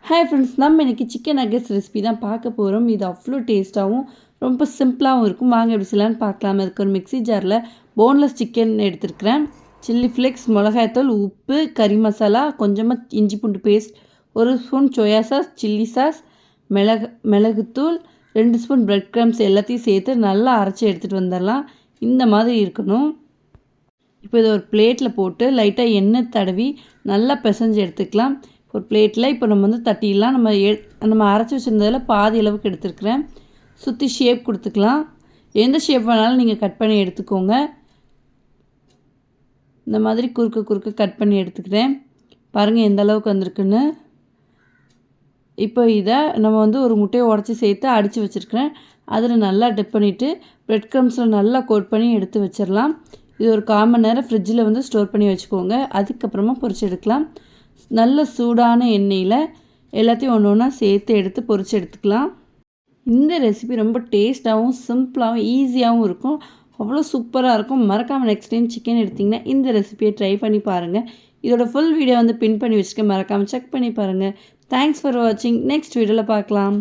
Hi friends, நம்ம இன்றைக்கி chicken nuggets recipe தான் பார்க்க போகிறோம். இது அவ்வளோ டேஸ்ட்டாகவும் ரொம்ப சிம்பிளாகவும் இருக்கும். வாங்க எப்படி செய்யலான்னு பார்க்கலாம். அதுக்கு ஒரு மிக்ஸி ஜாரில் போன்லெஸ் சிக்கன் எடுத்துருக்கிறேன். சில்லி ஃப்ளேக்ஸ், மிளகாய்த்தூள், உப்பு, கறி மசாலா, கொஞ்சமாக இஞ்சி பூண்டு paste, 1 spoon soya sauce, chilli sauce, மிளகுத்தூள், 2 ஸ்பூன் பிரெட் க்ரம்ஸ் எல்லாத்தையும் சேர்த்து நல்லா அரைச்சி எடுத்துகிட்டு வந்துடலாம். இந்த மாதிரி இருக்கணும். இப்போ இதை ஒரு பிளேட்டில் போட்டு லைட்டாக எண்ணெய் தடவி நல்லா பிசைஞ்சு எடுத்துக்கலாம். ஒரு பிளேட்டில் இப்போ நம்ம தட்டிடலாம். நம்ம அரைச்சி வச்சுருந்ததில் பாதி அளவுக்கு எடுத்துருக்கிறேன். சுற்றி ஷேப் கொடுத்துக்கலாம். எந்த ஷேப் வேணாலும் நீங்கள் கட் பண்ணி எடுத்துக்கோங்க. இந்த மாதிரி குறுக்க கட் பண்ணி எடுத்துக்கிறேன். பாருங்கள் எந்த அளவுக்கு வந்திருக்குன்னு. இப்போ இதை நம்ம ஒரு முட்டையை உடச்சி சேர்த்து அடித்து வச்சுருக்கிறேன். அதில் நல்லா டிப் பண்ணிவிட்டு பிரெட் க்ரம்ஸில் நல்லா கோட் பண்ணி எடுத்து வச்சிடலாம். இது ஒரு 1/4 மணி நேரம் ஃப்ரிட்ஜில் ஸ்டோர் பண்ணி வச்சுக்கோங்க. அதுக்கப்புறமா பொரிச்சு எடுக்கலாம். நல்ல சூடான எண்ணெயில் எல்லாத்தையும் ஒன்று ஒன்றா சேர்த்து எடுத்து பொரிச்சு எடுத்துக்கலாம். இந்த ரெசிபி ரொம்ப டேஸ்ட்டாகவும் சிம்பிளாகவும் ஈஸியாகவும் இருக்கும். அவ்வளோ சூப்பராக இருக்கும். மறக்காமல் நெக்ஸ்ட் டைம் சிக்கன் எடுத்திங்கன்னா இந்த ரெசிபியை ட்ரை பண்ணி பாருங்கள். இதோட ஃபுல் வீடியோ பின் பண்ணி வச்சுக்க, மறக்காமல் செக் பண்ணி பாருங்கள். தேங்க்ஸ் ஃபார் வாட்சிங். நெக்ஸ்ட் வீடியோவில் பார்க்கலாம்.